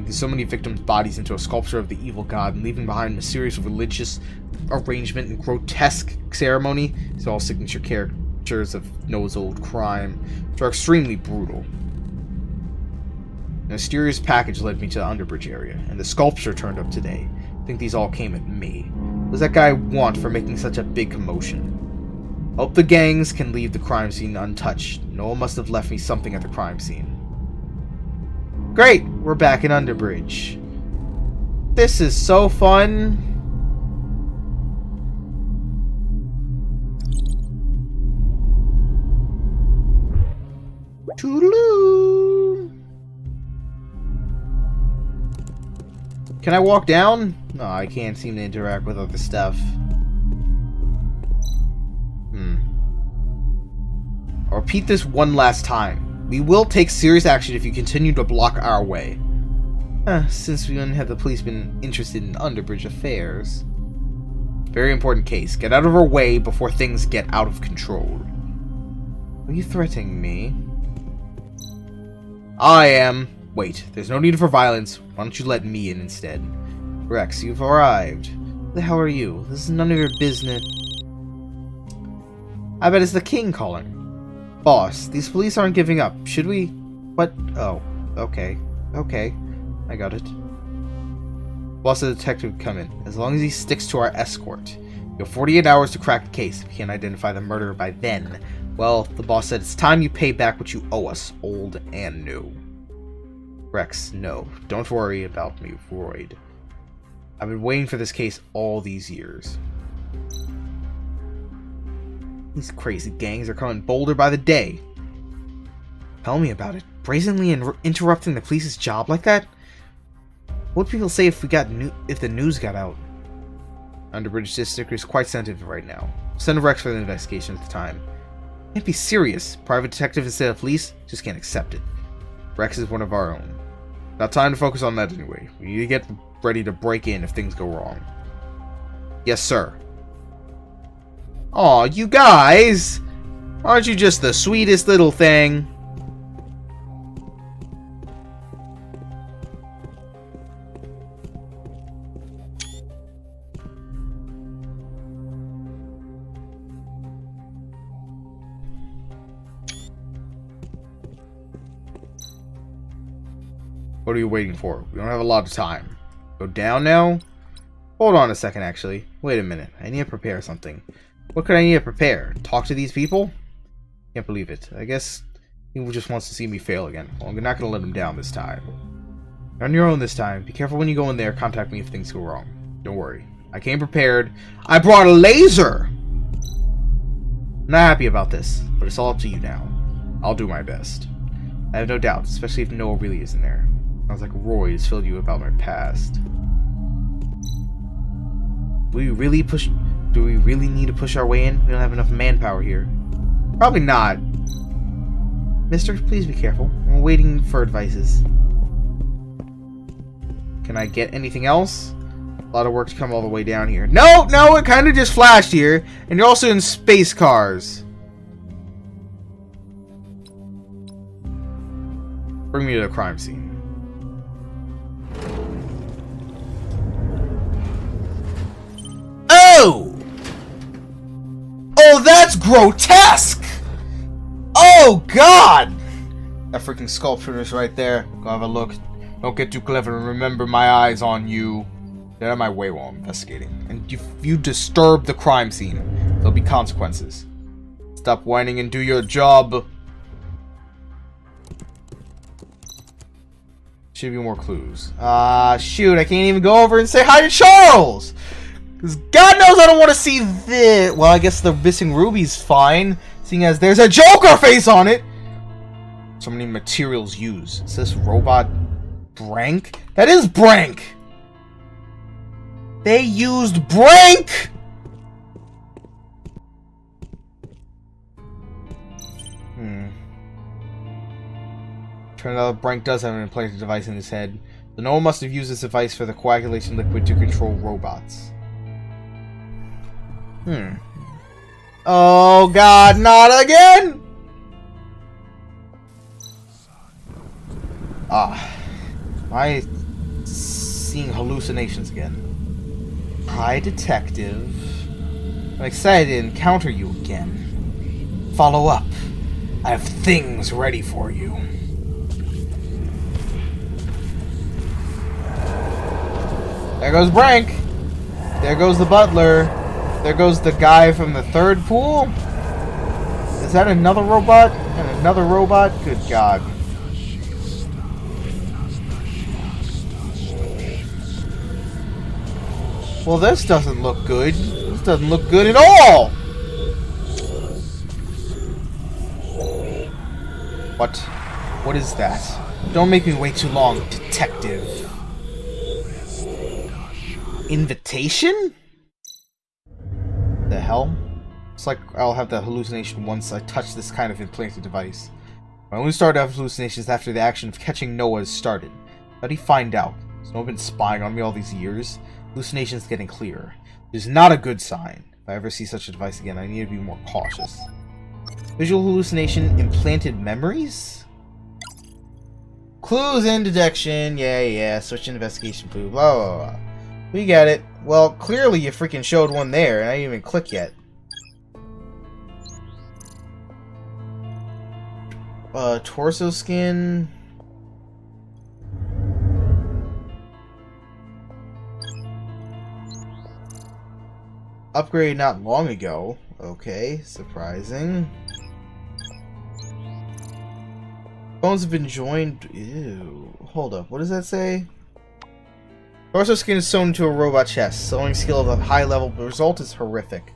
making so many victims' bodies into a sculpture of the evil god and leaving behind a mysterious religious arrangement and grotesque ceremony. These are all signature characters of Noah's old crime, which are extremely brutal. A mysterious package led me to the Underbridge area, and the sculpture turned up today. I think these all came at me. What does that guy want for making such a big commotion? Hope the gangs can leave the crime scene untouched. Noah must have left me something at the crime scene. Great! We're back in Underbridge. This is so fun! Toodaloo! Can I walk down? No, I can't seem to interact with other stuff. I'll repeat this one last time. We will take serious action if you continue to block our way. Since when have the police been interested in Underbridge affairs? Very important case. Get out of our way before things get out of control. Are you threatening me? I am. Wait, there's no need for violence. Why don't you let me in instead? Rex, you've arrived. Who the hell are you? This is none of your business. I bet it's the king calling. Boss, these police aren't giving up. Should we? What? Oh, okay. Okay. I got it. Boss, the detective come in. As long as he sticks to our escort. You have 48 hours to crack the case. If you can't identify the murderer by then, well, the boss said it's time you pay back what you owe us, old and new. Rex, no. Don't worry about me, Royd. I've been waiting for this case all these years. These crazy gangs are coming bolder by the day. Tell me about it. Brazenly interrupting the police's job like that? What would people say if the news got out? Underbridge District is quite sensitive right now. Send Rex for the investigation at the time. Can't be serious. Private detective instead of police? Just can't accept it. Rex is one of our own. Not time to focus on that anyway. We need to get ready to break in if things go wrong. Yes, sir. Aw, you guys! Aren't you just the sweetest little thing? What are you waiting for? We don't have a lot of time. Go down now? Hold on a second, actually. Wait a minute. I need to prepare something. What could I need to prepare? Talk to these people? Can't believe it. I guess he just wants to see me fail again. Well, I'm not going to let him down this time. You're on your own this time. Be careful when you go in there. Contact me if things go wrong. Don't worry. I came prepared. I brought a laser! I'm not happy about this, but it's all up to you now. I'll do my best. I have no doubt, especially if Noah really is in there. Sounds like Roy has filled you about my past. Do we really need to push our way in? We don't have enough manpower here. Probably not. Mister, please be careful. We're waiting for advices. Can I get anything else? A lot of work to come all the way down here. No, it kind of just flashed here. And you're also in space cars. Bring me to the crime scene. Oh, that's grotesque! Oh, God! That freaking sculpture is right there. Go have a look. Don't get too clever and remember my eyes on you. Get out of my way while I'm investigating. And if you disturb the crime scene, there'll be consequences. Stop whining and do your job. Should be more clues. Shoot, I can't even go over and say hi to Charles! Because God knows I don't want to see this. Well, I guess the missing ruby's fine, seeing as there's a Joker face on it. So many materials used. Is this robot Brank? That is Brank! They used Brank! Turns out Brank does have an implanted device in his head. The Noah must have used this device for the coagulation liquid to control robots. Oh God, not again! My seeing hallucinations again. Hi, Detective. I'm excited to encounter you again. Follow up. I have things ready for you. There goes Brank. There goes the butler. There goes the guy from the third pool. Is that another robot? And another robot? Good God. Well, this doesn't look good. This doesn't look good at all! What? What is that? Don't make me wait too long, Detective. Invitation? The hell? It's like I'll have that hallucination once I touch this kind of implanted device. I only started to have hallucinations after the action of catching Noah has started. How'd he find out? Has Noah been spying on me all these years? Hallucinations getting clearer. It is not a good sign. If I ever see such a device again, I need to be more cautious. Visual hallucination, implanted memories? Clues in detection. Yeah. Switch investigation clue. Blah, blah, blah. We got it. Well, clearly you freaking showed one there, and I didn't even click yet. Torso skin. Upgrade not long ago. Okay, surprising. Bones have been joined. Ew. Hold up. What does that say? Torso skin is sewn into a robot chest. Sewing skill of a high level. The result is horrific.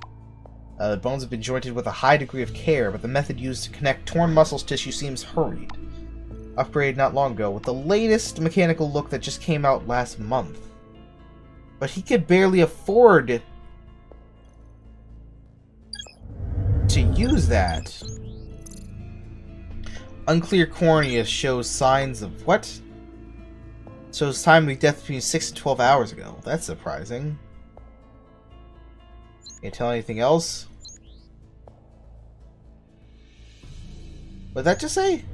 The bones have been jointed with a high degree of care, but the method used to connect torn muscles tissue seems hurried. Upgrade not long ago, with the latest mechanical look that just came out last month. But he could barely afford to use that. Unclear cornea shows signs of what? Shows timely death between 6 and 12 hours ago. That's surprising. Can't tell anything else? What did that just say?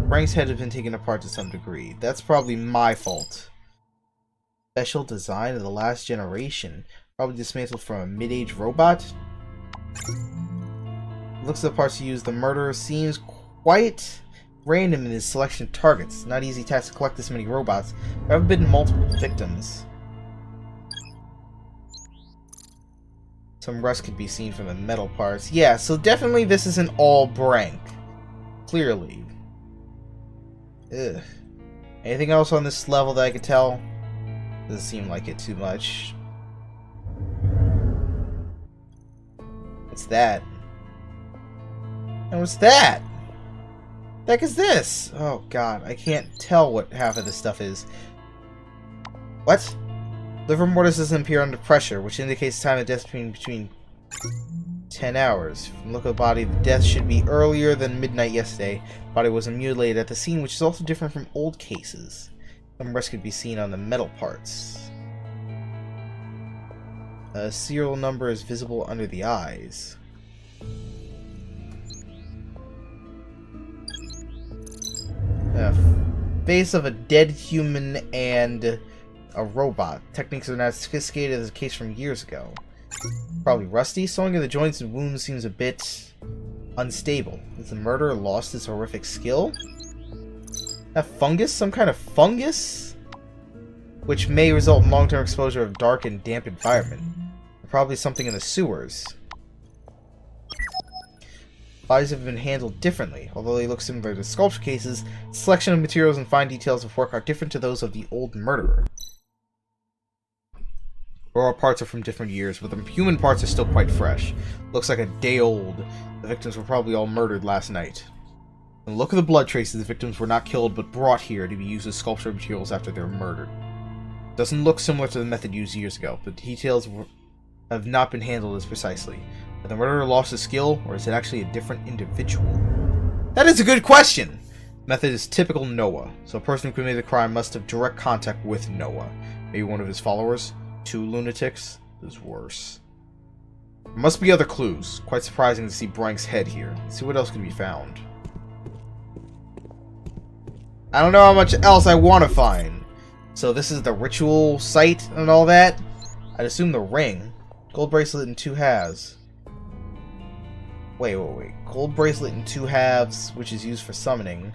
Brank's head has been taken apart to some degree. That's probably my fault. Special design of the last generation. Probably dismantled from a mid-age robot. Looks at the parts to use. The murderer seems quite random in his selection of targets. Not easy task to collect this many robots. There have been multiple victims. Some rust could be seen from the metal parts. Yeah, so definitely this isn't all Brank. Clearly. Ugh. Anything else on this level that I could tell? Doesn't seem like it too much. What's that? And what's that? The heck is this? Oh god, I can't tell what half of this stuff is. What? Liver mortis doesn't appear under pressure, which indicates time of death between 10 hours. From the look of the body, the death should be earlier than midnight yesterday. The body was mutilated at the scene, which is also different from old cases. Some rust could be seen on the metal parts. A serial number is visible under the eyes. Face of a dead human and a robot. Techniques are not as sophisticated as the case from years ago. Probably rusty. Sewing of the joints and wounds seems a bit unstable. Has the murderer lost his horrific skill? That fungus? Some kind of fungus? Which may result in long-term exposure of dark and damp environment. Probably something in the sewers. Bodies have been handled differently. Although they look similar to sculpture cases, the selection of materials and fine details of work are different to those of the old murderer. Raw parts are from different years, but the human parts are still quite fresh. Looks like a day old. The victims were probably all murdered last night. And look at the blood traces. The victims were not killed, but brought here to be used as sculpture materials after they were murdered. Doesn't look similar to the method used years ago. The details have not been handled as precisely. Have the murderer lost his skill, or is it actually a different individual? That is a good question! The method is typical Noah, so a person who committed the crime must have direct contact with Noah. Maybe one of his followers? 2 lunatics? This is worse. There must be other clues. Quite surprising to see Brank's head here. Let's see what else can be found. I don't know how much else I want to find. So this is the ritual site and all that. I'd assume the ring. Gold bracelet in 2 halves. Wait. Gold bracelet in 2 halves, which is used for summoning.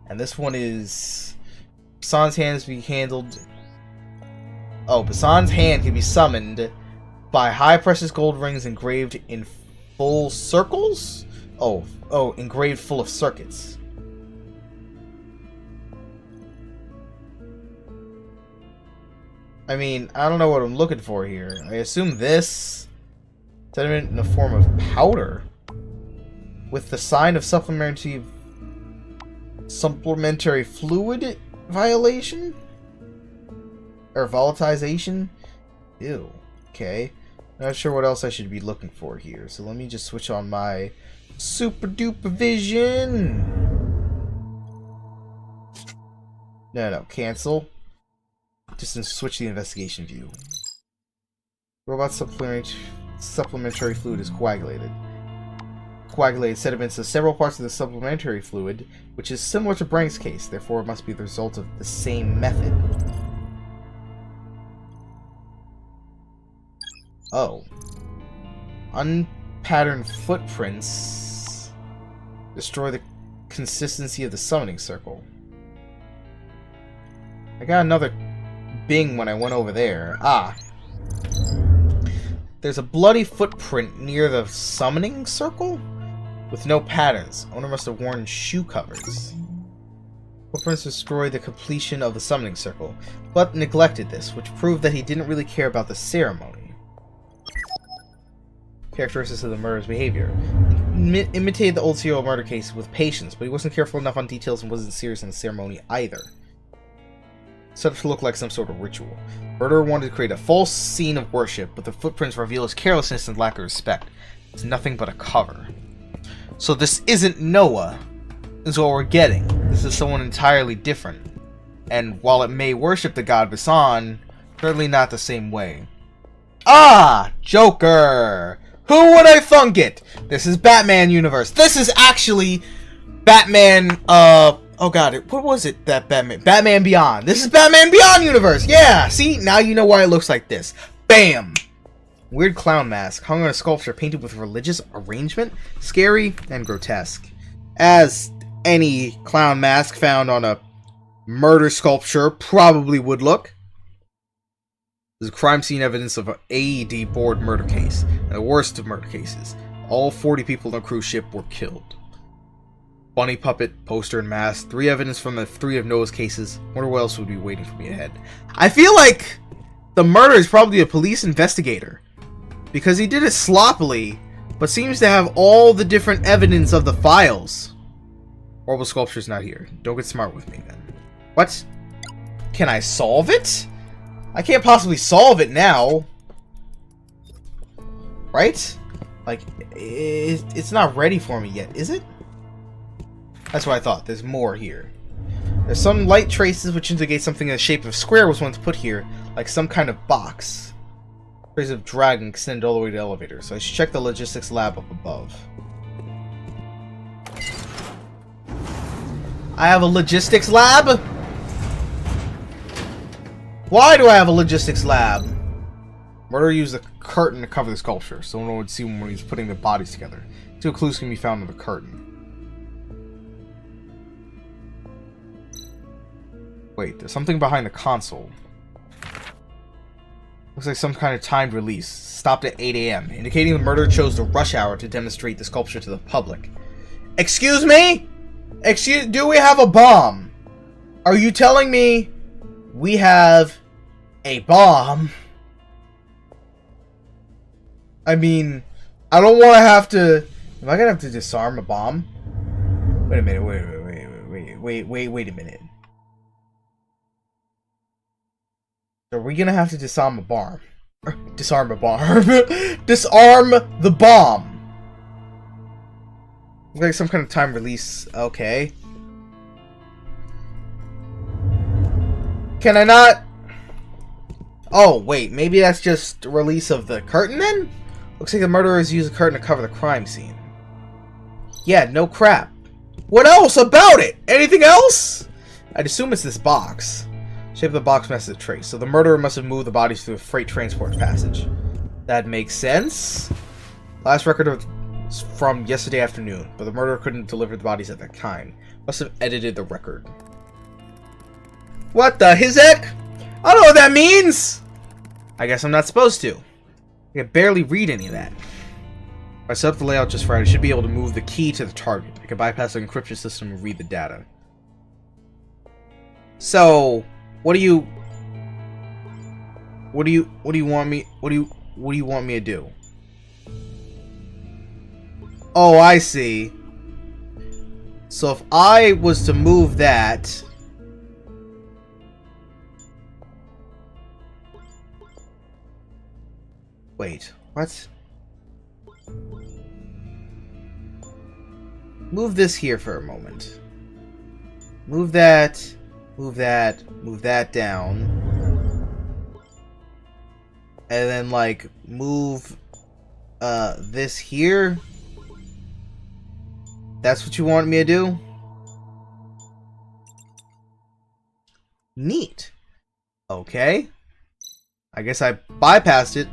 And this one is... Basan's hand is to be handled... Oh, Basan's hand can be summoned by high precious gold rings engraved in full circles? Oh, engraved full of circuits. I mean, I don't know what I'm looking for here. I assume this sediment in the form of powder with the sign of supplementary fluid violation or volatilization. Ew. Okay. Not sure what else I should be looking for here. So let me just switch on my super duper vision. No, cancel. Just switch the investigation view. Robot supplementary fluid is coagulated. Coagulated sediments of several parts of the supplementary fluid, which is similar to Brank's case, therefore it must be the result of the same method. Oh. Unpatterned footprints destroy the consistency of the summoning circle. I got another bing when I went over there. Ah. There's a bloody footprint near the summoning circle with no patterns. Owner must have worn shoe covers. Footprints destroy the completion of the summoning circle, but neglected this, which proved that he didn't really care about the ceremony. Characteristics of the murderer's behavior. Imitated the old serial murder case with patience, but he wasn't careful enough on details and wasn't serious in the ceremony either. Set up to look like some sort of ritual. Murderer wanted to create a false scene of worship, but the footprints reveal his carelessness and lack of respect. It's nothing but a cover. So this isn't Noah, is what we're getting. This is someone entirely different. And while it may worship the god Basan, certainly not the same way. Ah! Joker! Who would I thunk it? This is Batman universe. This is actually Batman, oh god, what was it that Batman Beyond. This is Batman Beyond universe. Yeah, see? Now you know why it looks like this. Bam! Weird clown mask hung on a sculpture painted with religious arrangement. Scary and grotesque. As any clown mask found on a murder sculpture probably would look. There's crime scene evidence of an AED board murder case. And the worst of murder cases. All 40 people on the cruise ship were killed. Bunny puppet, poster, and mask. 3 evidence from the 3 of Noah's cases. Wonder what else would be waiting for me ahead. I feel like the murderer is probably a police investigator. Because he did it sloppily, but seems to have all the different evidence of the files. Horrible sculpture's not here. Don't get smart with me then. What? Can I solve it? I can't possibly solve it now. Right? Like, it's not ready for me yet, is it? That's what I thought. There's more here. There's some light traces which indicate something in the shape of a square was once put here, like some kind of box. Traces of dragon extend all the way to the elevator, so I should check the logistics lab up above. I have a logistics lab? Why do I have a logistics lab? Murderer used a curtain to cover the sculpture, so no one would see him when he was putting the bodies together. 2 clues can be found in the curtain. Wait, there's something behind the console. Looks like some kind of timed release. Stopped at 8 AM, indicating the murderer chose the rush hour to demonstrate the sculpture to the public. Excuse me? Do we have a bomb? Are you telling me we have a bomb? I mean, I don't want to have to... Am I going to have to disarm a bomb? Wait a minute, wait a minute. Are we gonna have to disarm a bomb? Disarm a bomb. Disarm the bomb. Like some kind of time release. Okay. Can I not? Oh, wait. Maybe that's just a release of the curtain then? Looks like the murderers used the curtain to cover the crime scene. Yeah, no crap. What else about it? Anything else? I'd assume it's this box. Shape of the box matches the trace, so the murderer must have moved the bodies through a freight transport passage. That makes sense. Last record of from yesterday afternoon, but the murderer couldn't deliver the bodies at that time. Must have edited the record. What the heck? I don't know what that means! I guess I'm not supposed to. I can barely read any of that. If I set up the layout just right, I should be able to move the key to the target. I can bypass the encryption system and read the data. So, what do you want me to do? Oh, I see. So if I was to move that, wait, what? Move this here for a moment. Move that, move that down. And then, like, move this here. That's what you want me to do? Neat. Okay. I guess I bypassed it.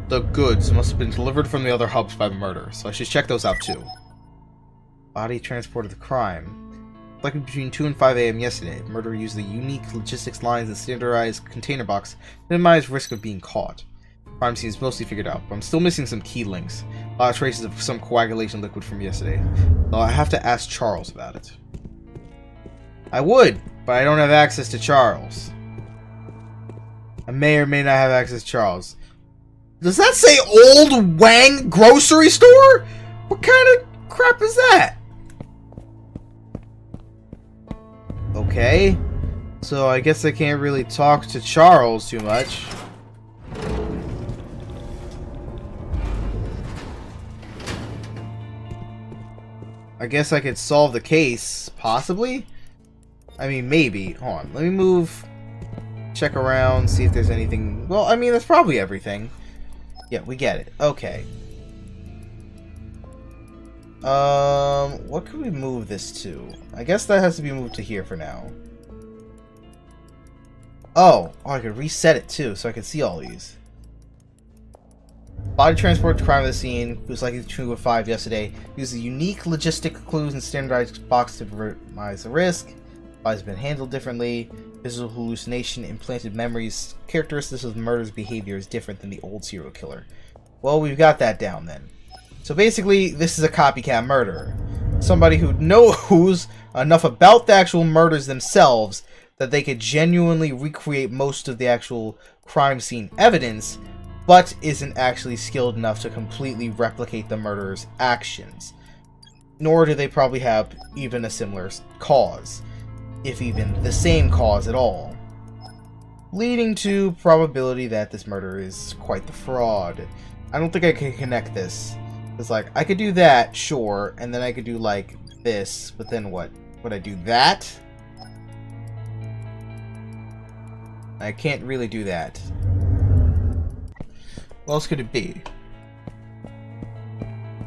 The goods must have been delivered from the other hubs by the murder, so I should check those out too. Body transport of the crime. Likely between 2 and 5 a.m. yesterday, the murderer used the unique logistics lines and standardized container box to minimize risk of being caught. Crime scene is mostly figured out, but I'm still missing some key links. A lot of traces of some coagulation liquid from yesterday. Though I have to ask Charles about it. I would, but I don't have access to Charles. I may or may not have access to Charles. Does that say Old Wang Grocery Store? What kind of crap is that? Okay. So I guess I can't really talk to Charles too much. I guess I could solve the case, possibly? I mean, maybe. Hold on, let me move, check around, see if there's anything. Well, I mean, that's probably everything. Yeah, we get it. Okay. What can we move this to? I guess that has to be moved to here for now. Oh, I could reset it too, so I can see all these. Body transport to crime of the scene, who's likely 2 of 5 yesterday. Uses unique logistic clues and standardized box to minimize the risk. Body's been handled differently. Visual hallucination, implanted memories. Characteristics of the murderer's behavior is different than the old serial killer. Well, we've got that down then. So basically, this is a copycat murderer. Somebody who knows enough about the actual murders themselves that they could genuinely recreate most of the actual crime scene evidence, but isn't actually skilled enough to completely replicate the murderer's actions. Nor do they probably have even a similar cause, if even the same cause at all. Leading to probability that this murderer is quite the fraud. I don't think I can connect this. It's like, I could do that, sure, and then I could do like this, but then what? Would I do that? I can't really do that. What else could it be?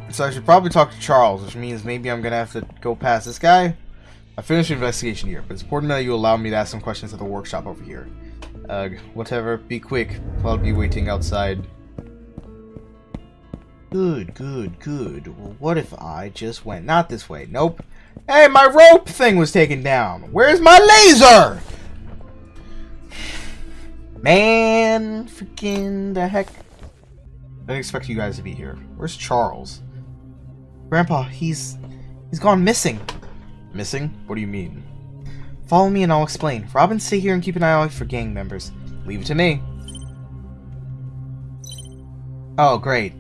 So I should probably talk to Charles, which means maybe I'm gonna have to go past this guy. I finished the investigation here, but it's important that you allow me to ask some questions at the workshop over here. Whatever, be quick. I'll be waiting outside. Good. Well, what if I just went not this way? Nope. Hey, my rope thing was taken down. Where's my laser? Man, freaking the heck. I didn't expect you guys to be here. Where's Charles? Grandpa, he's gone missing. Missing? What do you mean? Follow me and I'll explain. Robin, stay here and keep an eye out for gang members. Leave it to me. Oh, great.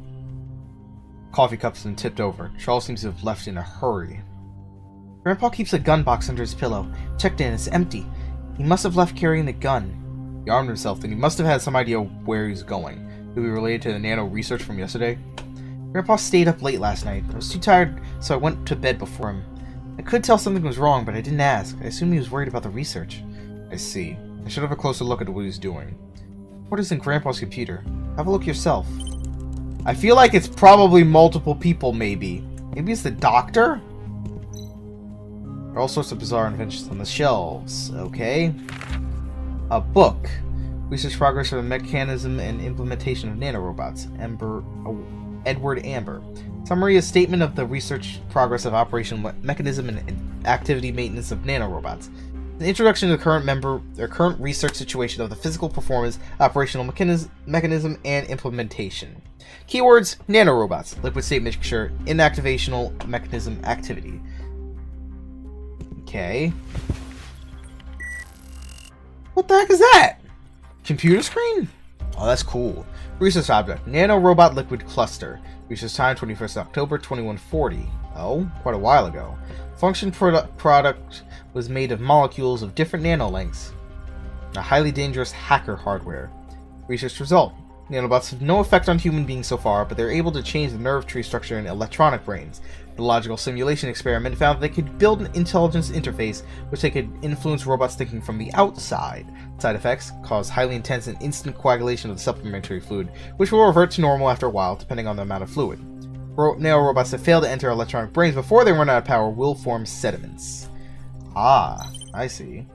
Coffee cup's been tipped over. Charles seems to have left in a hurry. Grandpa keeps a gun box under his pillow. Checked in, it's empty. He must have left carrying the gun. He armed himself, then he must have had some idea where he's going. Could be related to the nano research from yesterday? Grandpa stayed up late last night. I was too tired, so I went to bed before him. I could tell something was wrong, but I didn't ask. I assumed he was worried about the research. I see. I should have a closer look at what he's doing. What is in Grandpa's computer? Have a look yourself. I feel like it's probably multiple people, maybe. Maybe it's the doctor? There are all sorts of bizarre inventions on the shelves. Okay. A book. Research progress for the mechanism and implementation of nanorobots. Edward Amber. Summary: a statement of the research progress of operational mechanism and activity maintenance of nanorobots. An introduction to the current research situation of the physical performance, operational mechanism, and implementation. Keywords: nanorobots, liquid state mixture, inactivational mechanism, activity. Okay. What the heck is that? Computer screen? Oh, that's cool. Research object: nanorobot liquid cluster. Research time: 21st October 2140. Oh, quite a while ago. Function product was made of molecules of different nanolengths. A highly dangerous hacker hardware. Research result: nanobots have no effect on human beings so far, but they're able to change the nerve tree structure in electronic brains. The logical simulation experiment found that they could build an intelligence interface which they could influence robots thinking from the outside. Side effects: cause highly intense and instant coagulation of the supplementary fluid, which will revert to normal after a while, depending on the amount of fluid. Nanorobots that fail to enter electronic brains before they run out of power will form sediments. Ah, I see.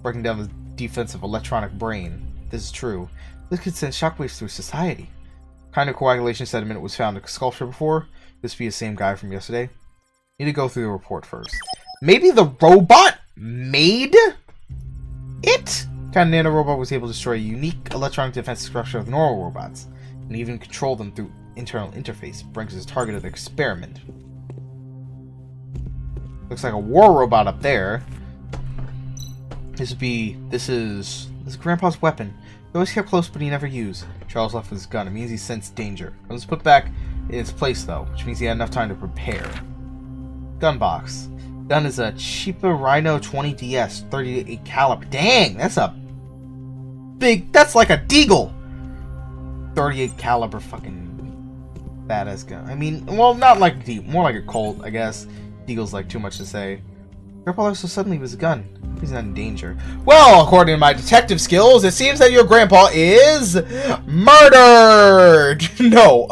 Breaking down the defense of electronic brain. This is true. This could send shockwaves through society. Kind of coagulation sediment was found in a sculpture before. This be the same guy from yesterday. Need to go through the report first. Maybe the robot made it? Kind of nanorobot was able to destroy a unique electronic defense structure of normal robots, and even control them through internal interface. Brings his target of the experiment. Looks like a war robot up there. This is Grandpa's weapon. He always kept close, but he never used. Charles left with his gun. It means he sensed danger. It was put back in its place, though, which means he had enough time to prepare. Gun box. Gun is a cheaper Rhino 20DS, 38 caliber. Dang, that's a big. That's like a Deagle. 38 caliber, fucking badass gun. I mean, well, not like more like a Colt, I guess. Deagle's like too much to say. Grandpa left so suddenly with his gun. He's not in danger. Well, according to my detective skills, it seems that your grandpa is murdered. No,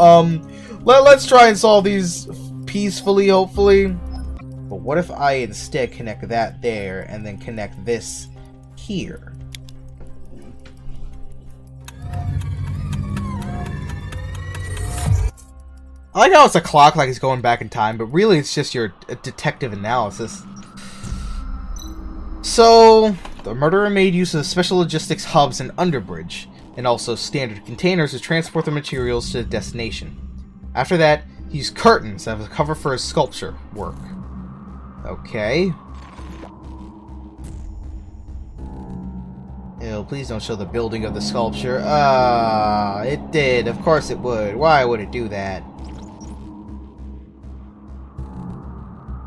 let's try and solve these peacefully, hopefully. But what if I instead connect that there and then connect this here? I like how it's a clock, like it's going back in time, but really it's just your detective analysis. So, the murderer made use of special logistics hubs and underbridge, and also standard containers to transport the materials to the destination. After that, he used curtains as a cover for his sculpture work. Okay. Ew, please don't show the building of the sculpture. It did. Of course it would. Why would it do that?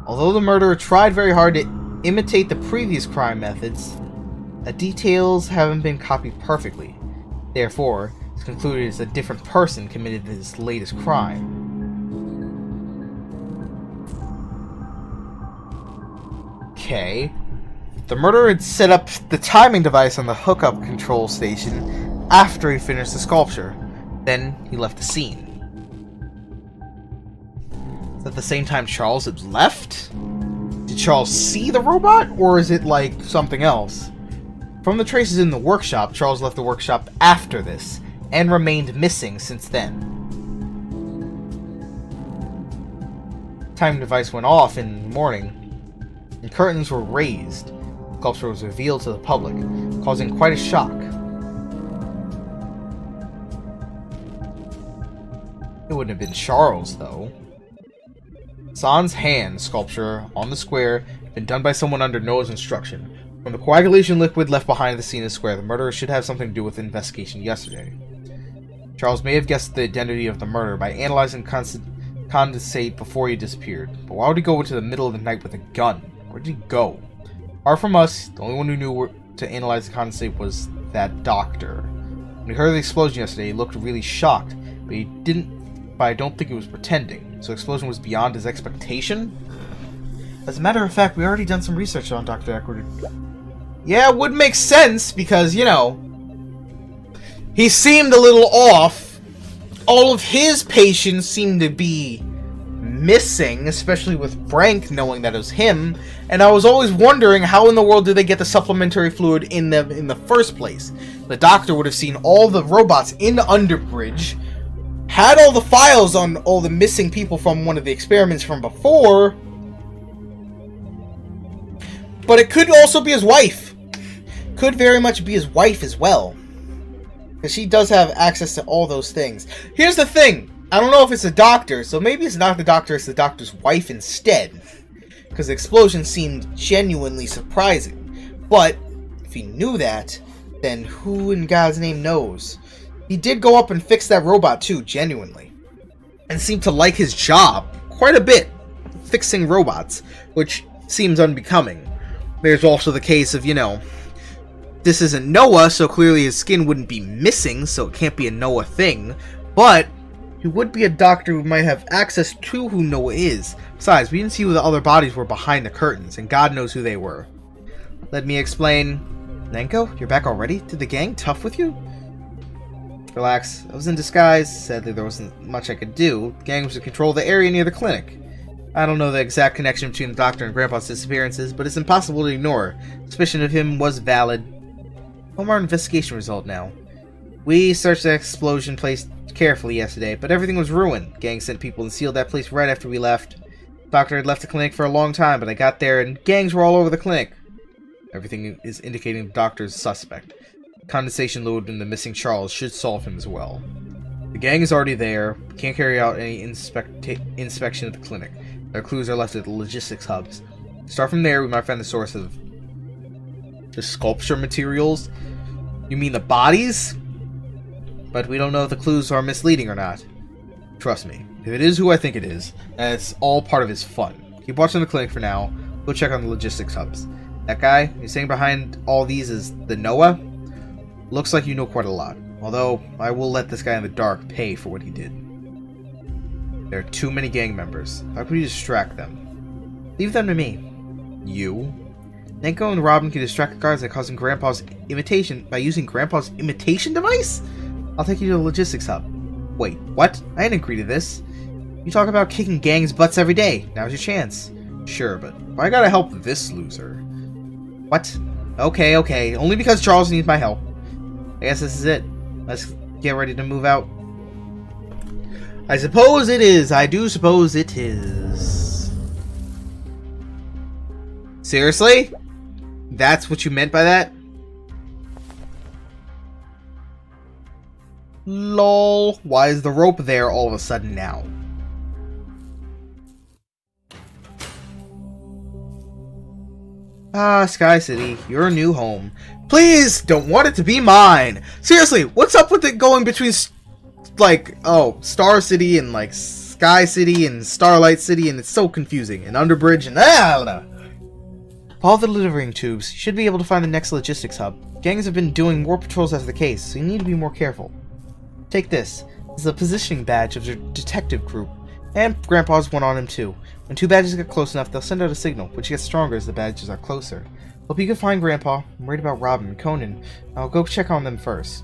Although the murderer tried very hard to imitate the previous crime methods, the details haven't been copied perfectly. Therefore, it's concluded it's a different person committed this latest crime. Okay. The murderer had set up the timing device on the hookup control station after he finished the sculpture. Then he left the scene. Is that at the same time Charles had left? Did Charles see the robot, or is it like something else? From the traces in the workshop, Charles left the workshop after this, and remained missing since then. Time device went off in the morning, and curtains were raised. The sculpture was revealed to the public, causing quite a shock. It wouldn't have been Charles, though. San's hand sculpture on the square had been done by someone under Noah's instruction. From the coagulation liquid left behind the scene of the square, the murderer should have something to do with the investigation yesterday. Charles may have guessed the identity of the murderer by analyzing condensate before he disappeared. But why would he go into the middle of the night with a gun? Where did he go? Far from us, the only one who knew where to analyze the condensate was that doctor. When he heard the explosion yesterday, he looked really shocked, but I don't think he was pretending. So the explosion was beyond his expectation? As a matter of fact, we already done some research on Dr. Eckert. Yeah, it would make sense, because, you know, he seemed a little off. All of his patients seemed to be missing, especially with Frank knowing that it was him, and I was always wondering how in the world did they get the supplementary fluid in the first place. The doctor would have seen all the robots in the underbridge, had all the files on all the missing people from one of the experiments from before, but it could also be his wife. Could very much be his wife as well, because she does have access to all those things. Here's the thing. I don't know if it's the doctor, so maybe it's not the doctor, it's the doctor's wife instead. Because the explosion seemed genuinely surprising. But, if he knew that, then who in God's name knows? He did go up and fix that robot too, genuinely. And seemed to like his job quite a bit, fixing robots, which seems unbecoming. There's also the case of, this isn't Noah, so clearly his skin wouldn't be missing, so it can't be a Noah thing. But he would be a doctor who might have access to who Noah is. Besides, we didn't see who the other bodies were behind the curtains, and God knows who they were. Let me explain. Nenko, you're back already? Did the gang tough with you? Relax. I was in disguise. Sadly, there wasn't much I could do. The gang was to control the area near the clinic. I don't know the exact connection between the doctor and Grandpa's disappearances, but it's impossible to ignore. Suspicion of him was valid. What our investigation result now? We searched the explosion place carefully yesterday, but everything was ruined. Gang sent people and sealed that place right after we left. Doctor had left the clinic for a long time, but I got there and gangs were all over the clinic. Everything is indicating the doctor's suspect. Condensation load in the missing Charles should solve him as well. The gang is already there. We can't carry out any inspection of the clinic. Their clues are left at the logistics hubs. Start from there, we might find the source of the sculpture materials. You mean the bodies? But we don't know if the clues are misleading or not. Trust me, if it is who I think it is, then it's all part of his fun. Keep watching the clinic for now. Go check on the logistics hubs. That guy you're saying behind all these is the Noah? Looks like you know quite a lot. Although, I will let this guy in the dark pay for what he did. There are too many gang members. How can we distract them? Leave them to me. You? Nenko and Robin can distract the guards by using Grandpa's imitation device? I'll take you to the logistics hub. Wait, what? I didn't agree to this. You talk about kicking gangs' butts every day. Now's your chance. Sure, but why gotta help this loser? What? Okay. Only because Charles needs my help. I guess this is it. Let's get ready to move out. I suppose it is. I do suppose it is. Seriously? That's what you meant by that? Lol. Why is the rope there all of a sudden now? Ah, Sky City, your new home. Please, don't want it to be mine. Seriously, what's up with it going between, Star City and, Sky City and Starlight City, and it's so confusing. And Underbridge, and I don't know. Follow the delivering tubes. You should be able to find the next logistics hub. Gangs have been doing more patrols after the case, so you need to be more careful. Take this. This is a positioning badge of the detective group. And Grandpa's one on him too. When two badges get close enough, they'll send out a signal, which gets stronger as the badges are closer. Hope you can find Grandpa. I'm worried about Robin and Conan. I'll go check on them first.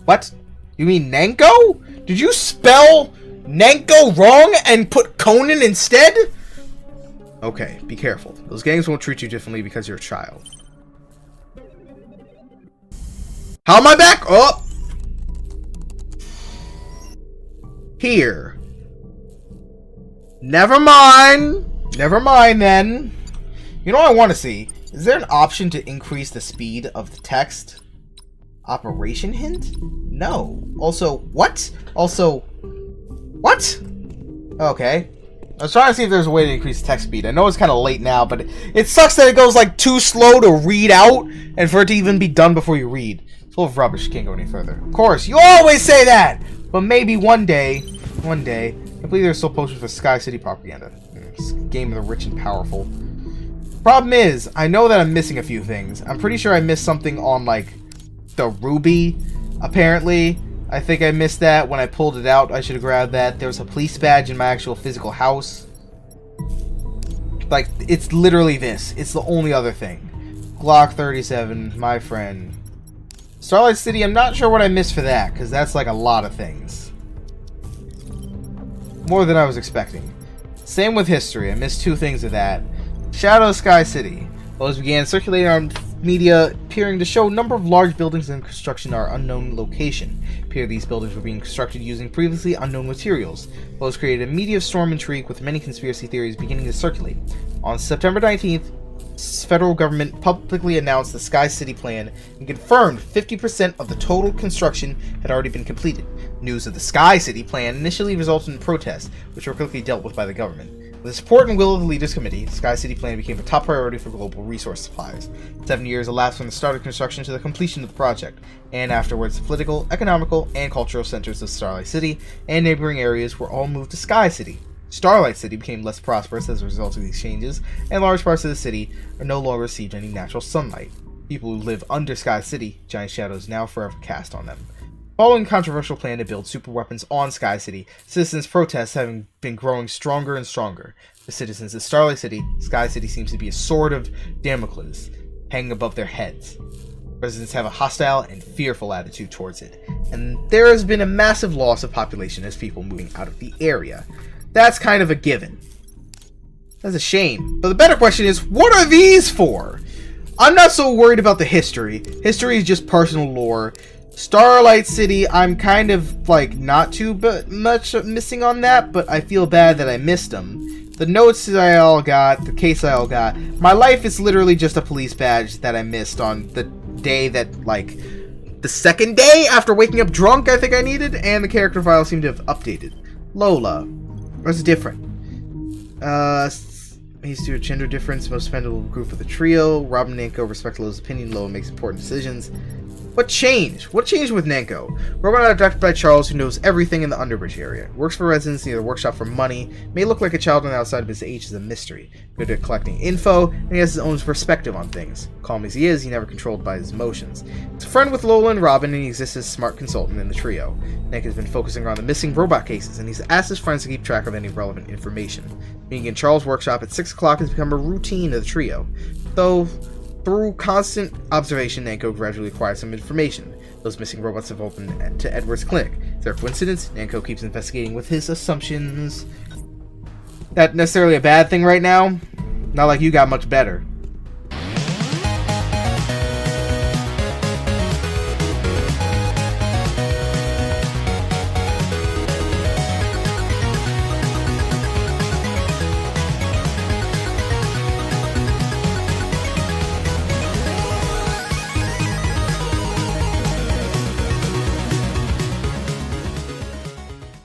What? You mean Nenko? Did you spell Nenko wrong and put Conan instead? Okay, be careful. Those gangs won't treat you differently because you're a child. How am I back? Oh! Here. Never mind. Never mind then. You know what I want to see? Is there an option to increase the speed of the text? Operation hint? No. Also, what? Also, what? Okay. I was trying to see if there's a way to increase text speed. I know it's kind of late now, but it sucks that it goes too slow to read out and for it to even be done before you read. It's full of rubbish. Can't go any further. Of course, you always say that! But maybe one day, I believe there's still posters for Sky City propaganda. It's a game of the rich and powerful. Problem is, I know that I'm missing a few things. I'm pretty sure I missed something on, the Ruby, apparently. I think I missed that when I pulled it out. I should have grabbed that. There was a police badge in my actual physical house. It's literally this. It's the only other thing. Glock 37, my friend. Starlight City, I'm not sure what I missed for that, because that's a lot of things. More than I was expecting. Same with history. I missed two things of that. Shadow Sky City. Those began circulating on media, appearing to show a number of large buildings in construction are unknown location. It appeared these buildings were being constructed using previously unknown materials. Those created a media storm intrigue with many conspiracy theories beginning to circulate. On September 19th, federal government publicly announced the Sky City plan and confirmed 50% of the total construction had already been completed. News of the Sky City plan initially resulted in protests, which were quickly dealt with by the government. With the support and will of the Leaders Committee, the Sky City plan became a top priority for global resource supplies. 7 years elapsed from the start of construction to the completion of the project, and afterwards the political, economical, and cultural centers of Starlight City and neighboring areas were all moved to Sky City. Starlight City became less prosperous as a result of these changes, and large parts of the city are no longer received any natural sunlight. People who live under Sky City, giant shadows now forever cast on them. Following a controversial plan to build superweapons on Sky City, citizens' protests have been growing stronger and stronger. For citizens of Starlight City, Sky City seems to be a sword of Damocles hanging above their heads. Residents have a hostile and fearful attitude towards it, and there has been a massive loss of population as people moving out of the area. That's kind of a given. That's a shame. But the better question is, what are these for? I'm not so worried about the history. History is just personal lore. Starlight City, I'm kind of, like, not too much missing on that, but I feel bad that I missed them. The notes that I all got, the case I all got, my life is literally just a police badge that I missed on the day that, like, the second day after waking up drunk I think I needed, and the character file seemed to have updated. Lola. What's different? He's due to gender difference, most dependable group of the trio. Robin and Nanko respect Lola's opinion. Lola makes important decisions. What changed? What changed with Nanko? Robot adopted by Charles, who knows everything in the Underbridge area. Works for residents near the workshop for money. May look like a child on the outside of his age is a mystery. Good at collecting info, and he has his own perspective on things. Calm as he is, he's never controlled by his emotions. He's a friend with Lola and Robin, and he exists as a smart consultant in the trio. Nanko has been focusing on the missing robot cases, and he's asked his friends to keep track of any relevant information. Being in Charles' workshop at 6 o'clock has become a routine of the trio. Though, through constant observation, Nanko gradually acquires some information. Those missing robots have opened to Edward's clinic. Is there a coincidence? Nanko keeps investigating with his assumptions. Not necessarily a bad thing right now. Not like you got much better.